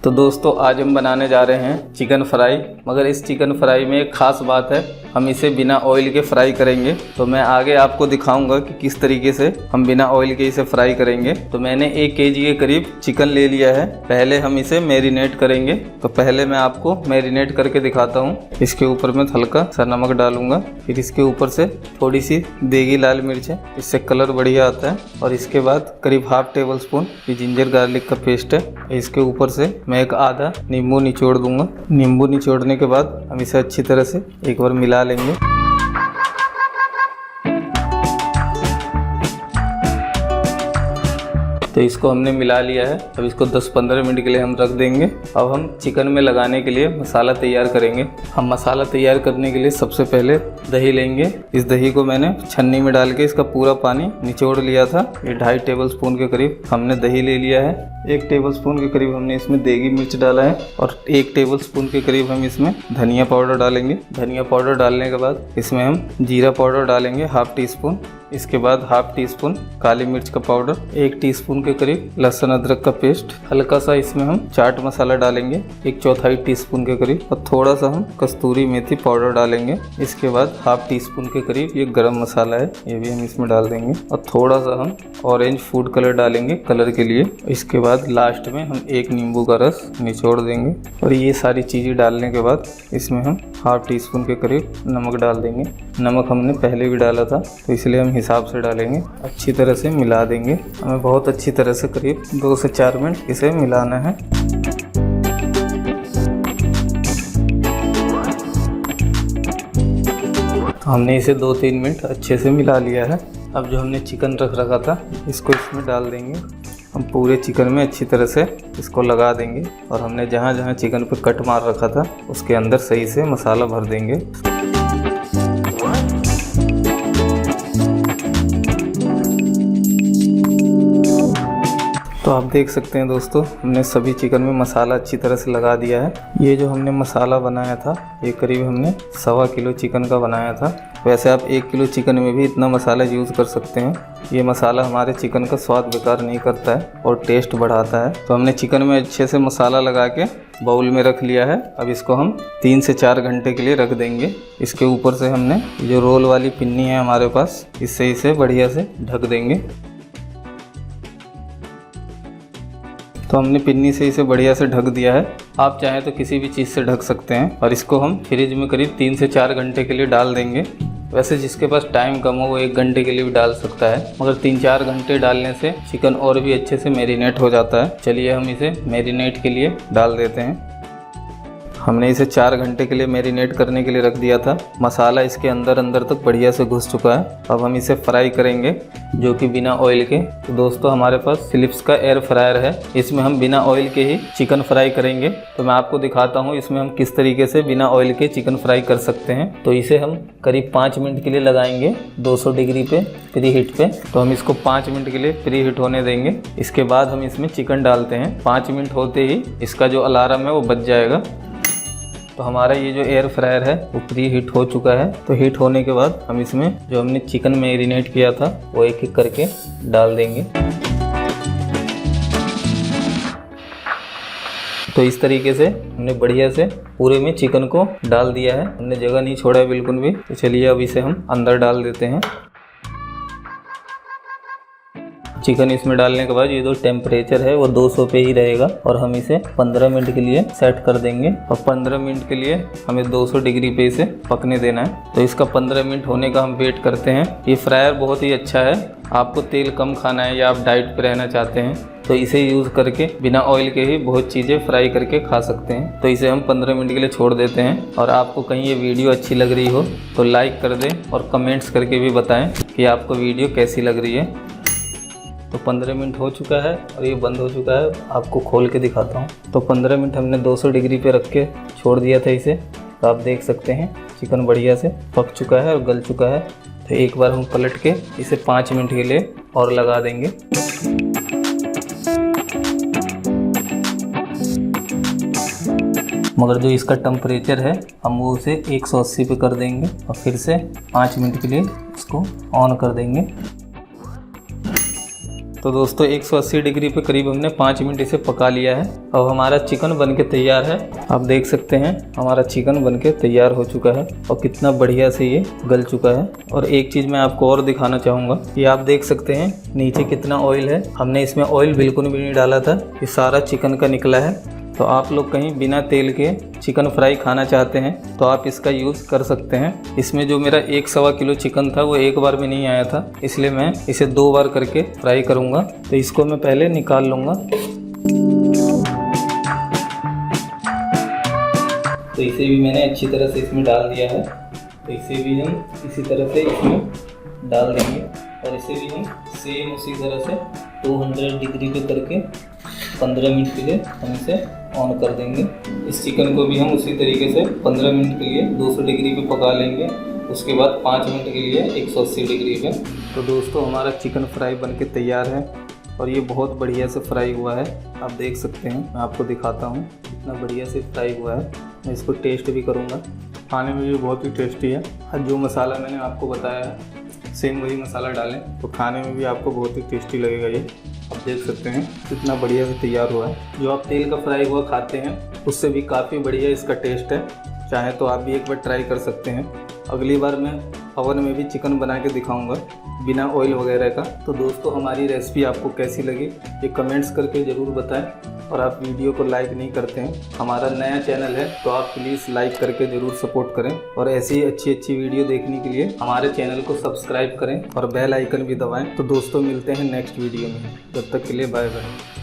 तो दोस्तों आज हम बनाने जा रहे हैं चिकन फ्राई। मगर इस चिकन फ्राई में एक ख़ास बात है, हम इसे बिना ऑयल के फ्राई करेंगे। तो मैं आगे आपको दिखाऊंगा कि किस तरीके से हम बिना ऑयल के इसे फ्राई करेंगे। तो मैंने 1 केजी के करीब चिकन ले लिया है। पहले हम इसे मैरिनेट करेंगे। तो पहले मैं आपको मैरिनेट करके दिखाता हूँ। इसके ऊपर मैं हल्का सा नमक डालूंगा, फिर इसके ऊपर से थोड़ी सी देगी लाल मिर्च है, इससे कलर बढ़िया आता है। और इसके बाद करीब ½ टेबल स्पून जिंजर गार्लिक का पेस्ट है। इसके ऊपर से मैं एक आधा नींबू निचोड़ दूंगा। नींबू निचोड़ने के बाद हम इसे अच्छी तरह से एक बार मिला लेंगे। तो इसको हमने मिला लिया है। अब इसको 10-15 मिनट के लिए हम रख देंगे। अब हम चिकन में लगाने के लिए मसाला तैयार करेंगे। हम मसाला तैयार करने के लिए सबसे पहले दही लेंगे। इस दही को मैंने छन्नी में डाल के इसका पूरा पानी निचोड़ लिया था। ये 2.5 टेबल स्पून के करीब हमने दही ले लिया है। 1 टेबल स्पून के करीब हमने इसमें देगी मिर्च डाला है और 1 टेबल स्पून के करीब हम इसमें धनिया पाउडर डालेंगे। धनिया पाउडर डालने के बाद इसमें हम जीरा पाउडर डालेंगे ½ टी स्पून। इसके बाद ½ टी स्पून काली मिर्च का पाउडर, 1 टीस्पून के करीब लहसुन अदरक का पेस्ट, हल्का सा इसमें हम चाट मसाला डालेंगे 1/4 टीस्पून के करीब, और थोड़ा सा हम कस्तूरी मेथी पाउडर डालेंगे। इसके बाद ½ टीस्पून के करीब ये गरम मसाला है, ये भी हम इसमें डाल देंगे। और थोड़ा सा हम ऑरेंज फूड कलर डालेंगे कलर के लिए। इसके बाद लास्ट में हम 1 नींबू का रस निचोड़ देंगे। और ये सारी चीज़ें डालने के बाद इसमें हम ½ टीस्पून के करीब नमक डाल देंगे। नमक हमने पहले भी डाला था, तो इसलिए हम हिसाब से डालेंगे। अच्छी तरह से मिला देंगे। हमें बहुत अच्छी तरह से करीब 2 से 4 मिनट इसे मिलाना है। तो हमने इसे 2-3 मिनट अच्छे से मिला लिया है। अब जो हमने चिकन रख रखा था इसको इसमें डाल देंगे। हम पूरे चिकन में अच्छी तरह से इसको लगा देंगे और हमने जहाँ जहाँ चिकन पे कट मार रखा था उसके अंदर सही से मसाला भर देंगे। तो आप देख सकते हैं दोस्तों, हमने सभी चिकन में मसाला अच्छी तरह से लगा दिया है। ये जो हमने मसाला बनाया था ये करीब हमने 1.25 किलो चिकन का बनाया था। वैसे आप 1 किलो चिकन में भी इतना मसाला यूज़ कर सकते हैं। ये मसाला हमारे चिकन का स्वाद बेकार नहीं करता है और टेस्ट बढ़ाता है। तो हमने चिकन में अच्छे से मसाला लगा के बाउल में रख लिया है। अब इसको हम 3 से 4 घंटे के लिए रख देंगे। इसके ऊपर से हमने जो रोल वाली पिन्नी है हमारे पास, इससे इसे बढ़िया से ढक देंगे। तो हमने पिन्नी से इसे बढ़िया से ढक दिया है। आप चाहें तो किसी भी चीज़ से ढक सकते हैं। और इसको हम फ्रिज में करीब 3 से 4 घंटे के लिए डाल देंगे। वैसे जिसके पास टाइम कम हो वो 1 घंटे के लिए भी डाल सकता है, मगर 3-4 घंटे डालने से चिकन और भी अच्छे से मैरिनेट हो जाता है। चलिए हम इसे मैरिनेट के लिए डाल देते हैं। हमने इसे 4 घंटे के लिए मैरिनेट करने के लिए रख दिया था। मसाला इसके अंदर तक बढ़िया से घुस चुका है। अब हम इसे फ्राई करेंगे, जो कि बिना ऑयल के। तो दोस्तों हमारे पास फिलिप्स का एयर फ्रायर है, इसमें हम बिना ऑयल के ही चिकन फ्राई करेंगे। तो मैं आपको दिखाता हूँ इसमें हम किस तरीके से बिना ऑयल के चिकन फ्राई कर सकते हैं। तो इसे हम करीब 5 मिनट के लिए लगाएंगे 200 डिग्री पे प्री हीट पे। तो हम इसको 5 मिनट के लिए प्री हीट होने देंगे। इसके बाद हम इसमें चिकन डालते हैं। 5 मिनट होते ही इसका जो अलार्म है वो बज जाएगा। तो हमारा ये जो एयर फ्रायर है वो प्री हीट हो चुका है। तो हीट होने के बाद हम इसमें जो हमने चिकन मैरिनेट किया था वो एक एक करके डाल देंगे। तो इस तरीके से हमने बढ़िया से पूरे में चिकन को डाल दिया है। हमने जगह नहीं छोड़ा है बिल्कुल भी। तो चलिए अब इसे हम अंदर डाल देते हैं। चिकन इसमें डालने के बाद ये जो टेम्परेचर है वो 200 पे ही रहेगा और हम इसे 15 मिनट के लिए सेट कर देंगे। और 15 मिनट के लिए हमें 200 डिग्री पे इसे पकने देना है। तो इसका 15 मिनट होने का हम वेट करते हैं। ये फ्रायर बहुत ही अच्छा है। आपको तेल कम खाना है या आप डाइट पे रहना चाहते हैं तो इसे यूज़ करके बिना ऑयल के ही बहुत चीज़ें फ्राई करके खा सकते हैं। तो इसे हम 15 मिनट के लिए छोड़ देते हैं। और आपको कहीं ये वीडियो अच्छी लग रही हो तो लाइक कर दें और कमेंट्स करके भी बताएं कि आपको वीडियो कैसी लग रही है। तो 15 मिनट हो चुका है और ये बंद हो चुका है। आपको खोल के दिखाता हूँ। तो 15 मिनट हमने 200 डिग्री पे रख के छोड़ दिया था इसे। तो आप देख सकते हैं चिकन बढ़िया से पक चुका है और गल चुका है। तो एक बार हम पलट के इसे 5 मिनट के लिए और लगा देंगे। मगर जो इसका टेम्परेचर है हम वो उसे 180 पे कर देंगे और फिर से 5 मिनट के लिए इसको ऑन कर देंगे। तो दोस्तों 180 डिग्री पे करीब हमने 5 मिनट इसे पका लिया है। अब हमारा चिकन बनके तैयार है। आप देख सकते हैं हमारा चिकन बनके तैयार हो चुका है और कितना बढ़िया से ये गल चुका है। और एक चीज़ मैं आपको और दिखाना चाहूँगा, ये आप देख सकते हैं नीचे कितना ऑयल है। हमने इसमें ऑयल बिल्कुल भी नहीं डाला था, ये सारा चिकन का निकला है। तो आप लोग कहीं बिना तेल के चिकन फ्राई खाना चाहते हैं तो आप इसका यूज़ कर सकते हैं। इसमें जो मेरा 1-1.25 किलो चिकन था वो एक बार में नहीं आया था, इसलिए मैं इसे 2 बार करके फ्राई करूँगा। तो इसको मैं पहले निकाल लूँगा। तो इसे भी मैंने अच्छी तरह से इसमें डाल दिया है। तो इसे भी हम इसी तरह से इसमें डाल देंगे और इसे भी हम सेम उसी तरह से 200 डिग्री पे करके 15 मिनट के लिए हम इसे ऑन कर देंगे। इस चिकन को भी हम उसी तरीके से 15 मिनट के लिए 200 डिग्री पे पका लेंगे। उसके बाद 5 मिनट के लिए 180 डिग्री पे। तो दोस्तों हमारा चिकन फ्राई बनके तैयार है और ये बहुत बढ़िया से फ्राई हुआ है। आप देख सकते हैं, मैं आपको दिखाता हूँ कितना बढ़िया से फ्राई हुआ है। मैं इसको टेस्ट भी करूँगा, खाने में भी बहुत ही टेस्टी है। जो मसाला मैंने आपको बताया है सेम वही मसाला डालें तो खाने में भी आपको बहुत ही टेस्टी लगेगा। ये आप देख सकते हैं कितना बढ़िया से तैयार हुआ है। जो आप तेल का फ्राई हुआ खाते हैं उससे भी काफ़ी बढ़िया इसका टेस्ट है। चाहे तो आप भी एक बार ट्राई कर सकते हैं। अगली बार मैं ओवन में भी चिकन बना के दिखाऊंगा बिना ऑयल वगैरह का। तो दोस्तों हमारी रेसिपी आपको कैसी लगी ये कमेंट्स करके ज़रूर बताएं। और आप वीडियो को लाइक नहीं करते हैं, हमारा नया चैनल है तो आप प्लीज़ लाइक करके ज़रूर सपोर्ट करें। और ऐसी ही अच्छी वीडियो देखने के लिए हमारे चैनल को सब्सक्राइब करें और बेल आइकन भी दबाएं। तो दोस्तों मिलते हैं नेक्स्ट वीडियो में, तब तक के लिए बाय बाय।